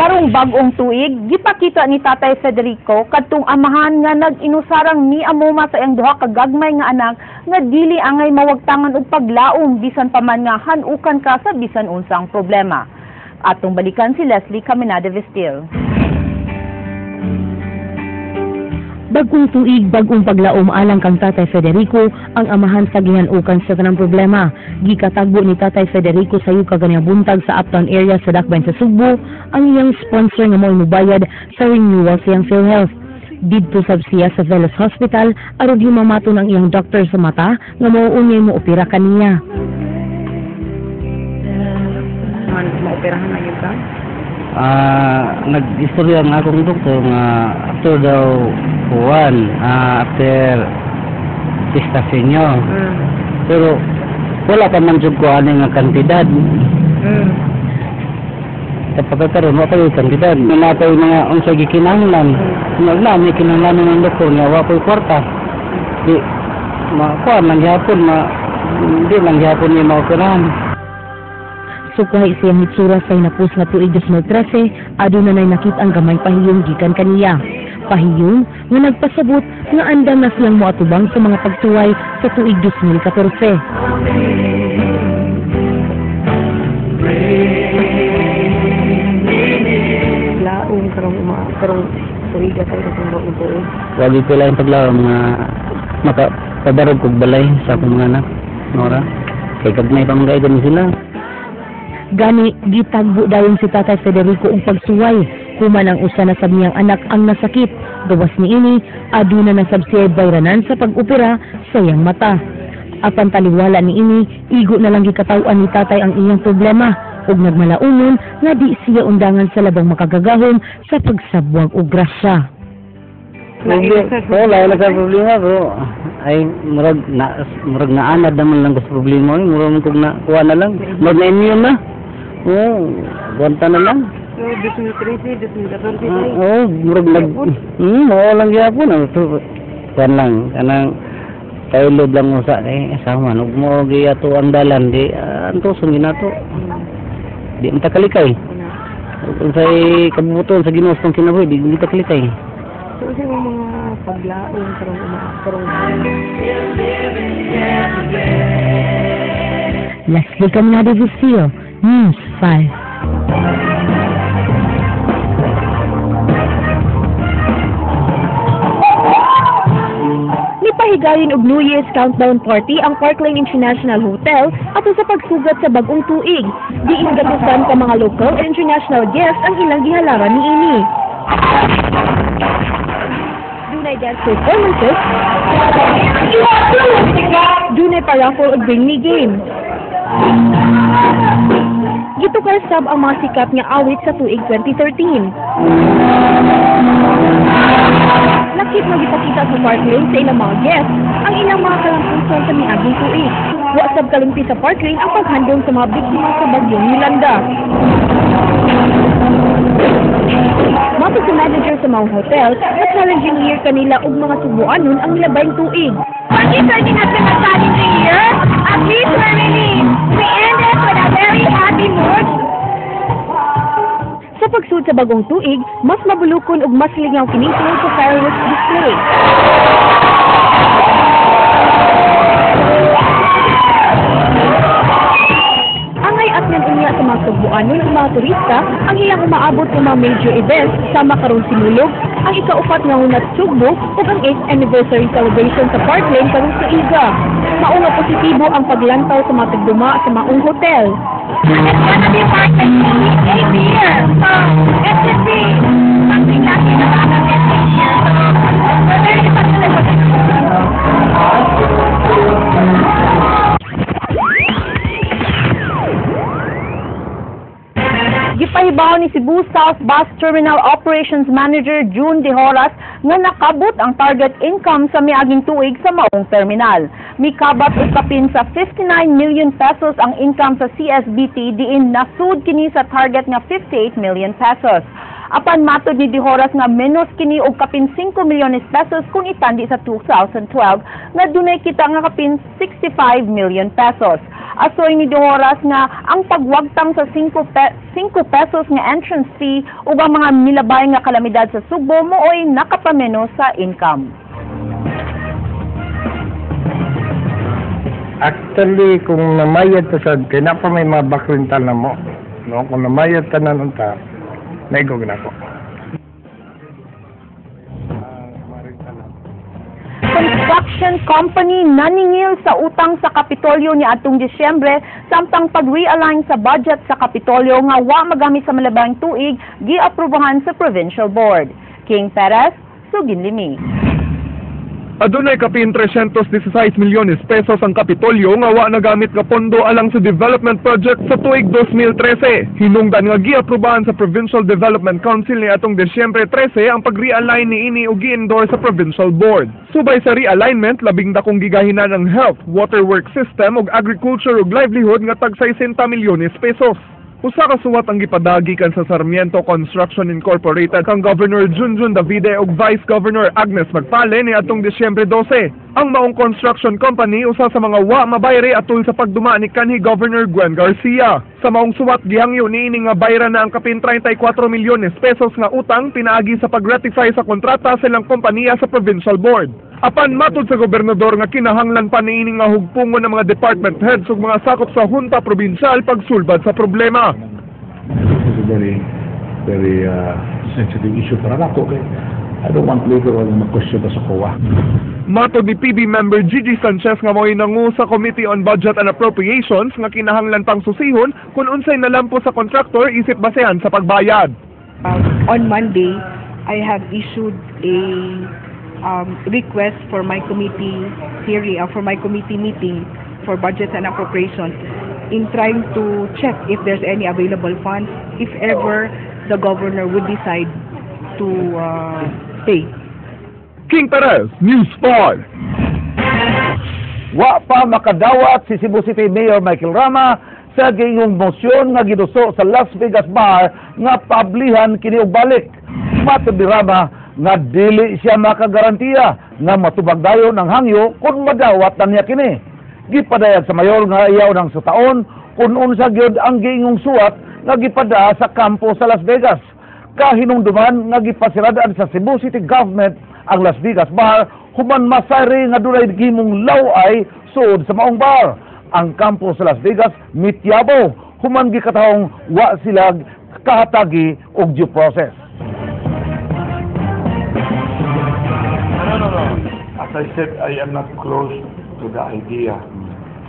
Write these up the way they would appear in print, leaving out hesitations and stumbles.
Karong bag-ong tuig, gipakita ni Tatay Federico kadtong amahan nga nag-inusarang ni amuma sa iyang duha ka gagmay nga anak nga dili angay mawagtangan og paglaom bisan pa man nga hanukan ka sa bisan unsang problema. Atong balikan si Leslie Caminada Vestil. Bagong tuig, bagong paglaom alang kang Tatay Federico ang amahan sa gihanukan sa tanang problema. Gikatagbo ni Tatay Federico sa yuka ganyang buntag sa uptown area sa Dakbayn sa Sugbo ang iyang sponsor nga mo'y mubayad sa renewal sa iyang PhilHealth. Didto sab siya sa Velos Hospital aron himamaton ang iyang doktor sa mata nga mauunyay mo opera kaniya. Maoperahan na yun ka? Nag-istorya nga akong doktor nga after daw after sista senyo. Pero wala pa man jud ko ani nga kantidad. Kapag karon wa pa yung kantidad, namatay mga unsay gikinahanglan. Nagna may kinahanglan ng doktor nga wa pa kwarta. Di makuan lang gyapon hindi lang gyapon ni maoperahan. Sukuhay siyang hitsura sa hinapos nga tuig 2013, aduna nay nakita ang gamay pahiyong gikan kaniya. Pahiyong nga nagpasabot nga andam na siyang moatubang sa mga pagsuway sa tuig 2014. Laong karong tuig sa itong tuig. Wagi ko lang paglaom nga makapadarog kog balay sa akong mga anak. Nora, kay kagnay pa mga idol sila. Gani, gitagbo dayon si Tatay Federico ang pagsuway. Human ang usa na sab niyang anak ang nasakit. Gawas ni ini, aduna na sab siya bayranan sa pag-opera sa iyang mata. Apan taliwala ni ini, igo na lang gikatawan ni Tatay ang iyang problema. Ug nagmalaunon nga di siya undangan sa labang makagagahom sa pagsabwag og grasya. Wala na sa problema bro. Ay murag naanad naman lang sa problema. Murag kung nakuha na lang. Murag na immune na. Oo, gwanta na lang. So, 2013, 2014. Oo, murag lang gyapon. Kuan lang, kanang kailod lang usa asama ug mo giato ang dalan di anto sungin nato. Di man ta kalikay. Kung say kabubuton sa Ginoo tong kinabuhi, di ta kalikay. So, sa mga paglaong karong Leslie Caminada Vestil, News 5. Nipahigayon og New Year's countdown party ang Parkland International Hotel ato sa pagsugat sa bagong tuig. Diin gatusan ka mga local and international guests ang ilang gihalaran niini. Dunay dance performances, dunay pa-raffle og bring me game. Gitukar sab ang mga sikat nga awit sa tuig 2013. Lakip mo gipakita sa Parkland sa ilang mga guests ang ilang mga kalampusan sa miaging tuig. Wa sab kalimpi sa Parkland ang paghandom sa mga biktima sa bagyong Yolanda. Mato sa manager sa mga hotel, na-challenging year kanila og mga subuanon ang labayng tuig. 2013 has been a challenging year. At least we ended with a very happy mood. Sa pagsud sa bagong tuig, mas mabulukon ug mas lingaw kini tungod sa fireworks display. Angay atnan unya sa mga subuanon ng mga turista ang ilang umaabot ng mga major events sama karon sinulog, ang ika-4 nga hunat Sugbo ug ang 8th anniversary celebration sa Parkland karong tuiga. Mao nga positibo ang paglantaw sa mga tigduma sa maong hotel. It's gonna be Parkland 8 years, so it should be something lucky na happen this year. So we're very excited about it. Gipahibaw ni Cebu South Bus Terminal Operations Manager June De Horas nga nakabot ang target income sa miaging tuig sa maong terminal. Mikabat usapin sa 59 million pesos ang income sa CSBT diin nasud kini sa target nga 58 million pesos. Apan matod ni De Horas nga menos kini og kapin 5 milyones pesos kung itandi sa 2012 nga dunay kita nga kapin 65 million pesos. Asoy ni Dohoras nga ang pagwagtang sa 5 pesos nga entrance fee ug ang mga milabay nga kalamidad sa Subo mooy nakapameno sa income. Actually, kung namayad ta sa kaya na pa may mga backrental na mo, no? Kung namayad ta na nun ta, naigog na ko. Construction company naningil sa utang sa Kapitolyo ni atong Disyembre samtang pag-realign sa budget sa Kapitolyo nga wa magamit sa malabayang tuig giaprubahan sa Provincial Board. King Perez, Suginlimi. Adunay kapin 316 milyones pesos ang Kapitolyo nga wa nagamit nga pondo alang sa development project sa tuig 2013. Hinungdan nga giaprubahan sa Provincial Development Council ni atong Disyembre 13 ang pag-realign niini ug gi-endorse sa Provincial Board. Subay sa realignment, labing dakong gigahinan ang health, waterworks system ug agriculture ug livelihood nga tag 60 milyones pesos. Usa ka suwat ang gipadagikan sa Sarmiento Construction Incorporated kang Governor Junjun Davide ug Vice Governor Agnes Magpale ni atong Disyembre 12. Ang maong construction company usa sa mga wa mabayre atul sa pagduma ni kanhi Governor Gwen Garcia. Sa maong suwat gihangyo niini nga bayra na ang kapin 34 milyones pesos nga utang pinaagi sa pag-ratify sa kontrata sa ilang kompanya sa Provincial Board. Apan matud sa gobernador nga kinahanglan pa niini nga hugpungon ng mga department heads ug mga sakop sa hunta probinsyal pagsulbad sa problema. This is a very sensitive issue para nako. Okay? I don't want later on mag-question pa sa COA. Matud ni PB member Gigi Sanchez nga mo'y nangu sa Committee on Budget and Appropriations nga kinahanglan pang susihon kung unsay nalampo sa contractor isip basehan sa pagbayad. On Monday, I have issued a request for my committee hearing, for my committee meeting for budget and appropriations in trying to check if there's any available funds if ever the governor would decide to pay. King Perez, News 5. Wa pa makadawat si Cebu City Mayor Michael Rama sa gingong motion nga giduso sa Las Vegas Bar nga pablihan kini og balik. Matud ni Rama nga dili siya makagarantiya nga matubag dayon ang hangyo kung madawat na niya kini. Gipadayag sa mayor nga ayaw ng sa taon kung unsa gyud ang giingong suwat nga gipada sa kampo sa Las Vegas. Kahinungduman nga gipasiradaan sa Cebu City Government ang Las Vegas Bar human masayri nga dunay gimong laway sud sa maong bar. Ang kampo sa Las Vegas mityabo human gikatahong wa sila kahatagi og due process. No. As I said, I am not close to the idea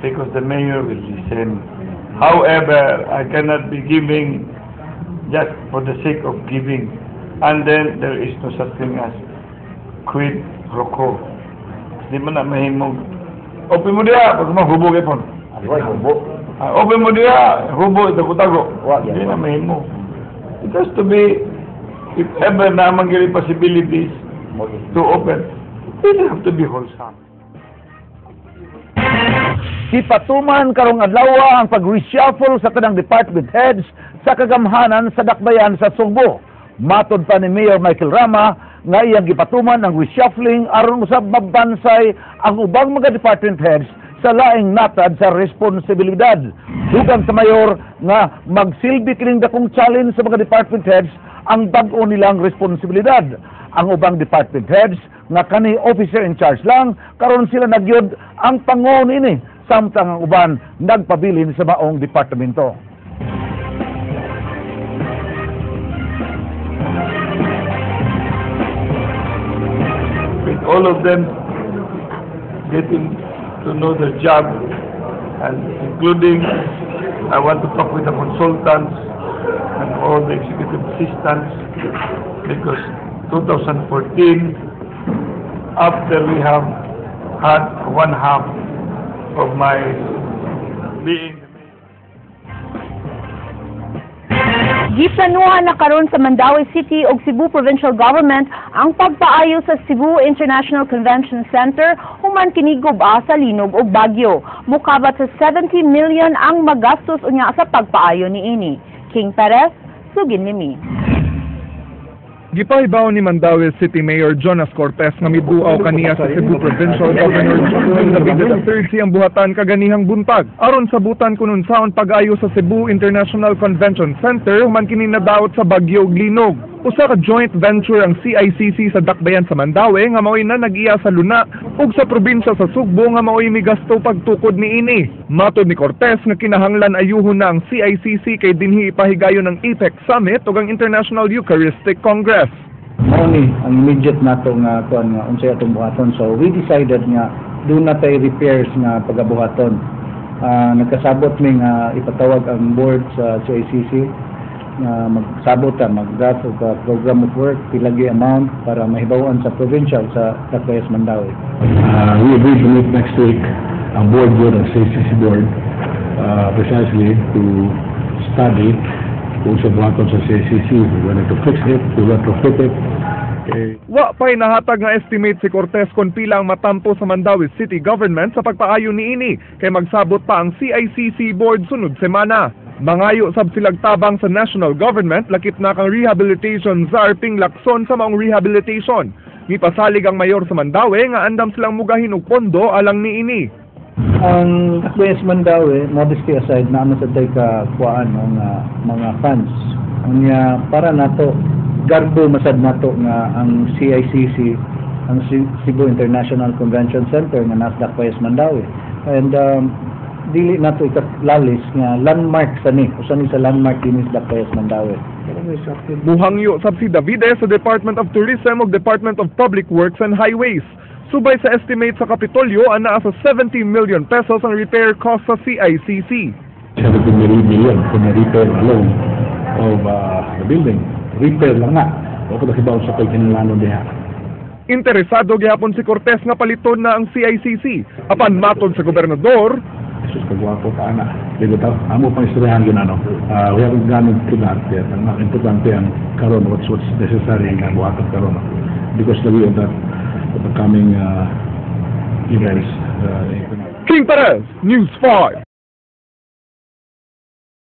because the mayor will listen. However, I cannot be giving just for the sake of giving. And then there is no such thing as quid pro quo. Di man na mahimong open mo diya, pag mahubog ipon. Open mo diya, hubo ito kutago. Di na mahimo. It has to be, if ever na mangyari possibilities to open, it have to be wholesome. Ipatuman karong adlaw ang pag-reshuffle sa tanang department heads sa kagamhanan sa dakbayan sa Sugbo. Matod pa ni Mayor Michael Rama nga iyang gipatuman ang reshuffling aron usab mabansay ang ubang mga department heads sa laing natad sa responsibilidad. Dugang sa mayor nga magsilbi kining dakong challenge sa mga department heads ang bag-o nilang responsibilidad. Ang ubang department heads nga kani officer in charge lang karon sila nagyod ang pangon ini samtang ang uban nagpabilin sa maong departamento. With all of them getting to know their job, and including I want to talk with the consultants and all the executive assistants because 2014, after we have had one half of my being Giplanuhan na karon sa Mandaue City ug Cebu Provincial Government ang pagpaayo sa Cebu International Convention Center human kini guba sa linog ug bagyo. Mukabat sa 70 million ang magastos unya sa pagpaayo niini. King Perez, Suginlimi. Gipahibaw ni Mandaue City Mayor Jonas Cortez nga miduaw kaniya sa Cebu Provincial Governor June David III ang buhatan kaganihang buntag. Aron sa butan kunon saon pag-ayo sa Cebu International Convention Center man kini nadaot sa Bagyo ug Linog. Usa ka joint venture ang CICC sa Dakbayan sa Mandaue nga mao'y na nag-iya sa Luna ug sa probinsya sa Sugbo nga mao'y migasto pagtukod niini. Matod ni Cortez nga kinahanglan ayuhon na ang CICC kay dinhi ipahigayon ng APEC Summit ug ang International Eucharistic Congress. Mao ni ang immediate nato nga kuan nga unsay atong buhaton, so we decided nga do na tay repairs nga pagabuhaton. Nagkasabot mi nga ipatawag ang board sa CICC nga magsabot ta mag-draft og program of work pilagi amount para mahibaw-an sa provincial sa Dakbayas Mandaue. We agreed to meet next week ang board ng CICC board precisely to study kung sa buhaton sa CICC, whether to fix it, to retrofit it. Wa pa'y nahatag nga estimate si Cortez kung pila ang matampo sa Mandaue City Government sa pagpaayo niini kay magsabot pa ang CICC board sunod semana. Mangayo sab silag tabang sa national government lakip na kang rehabilitation czar pinglakson sa maong rehabilitation. Gipasalig ang mayor sa Mandaue nga andam silang mugahin og pondo alang niini. Ang Dakbayas Mandaue, modesty aside, naman sa tay ka kuan ng mga funds. Unya para nato garbo masad nato nga ang CICC, ang Cebu International Convention Center nga nasa Dakbayas Mandaue. And dili nato ikalalis nga landmark sa ni, usa ni sa landmark dinis Dakbayas Mandaue. Buhangyo sab si Davide sa Department of Tourism ug Department of Public Works and Highways. Subay sa estimate sa Kapitolyo, anaa sa 70 million pesos ang repair cost sa CICC. 70 million for the repair alone of the building. Repair lang nga. O kung nasibaw sa pagkinalanon diha. Interesado gihapon si Cortez nga paliton na ang CICC. Apan matod sa gobernador, Jesus kagwapo ka ana. Digo ta, amo pang istoryahan yun ano. We haven't gone into that yet. Ang importante ang karon what's necessary nga buhaton karon. Because the way of that the coming events. King Perez, News 5.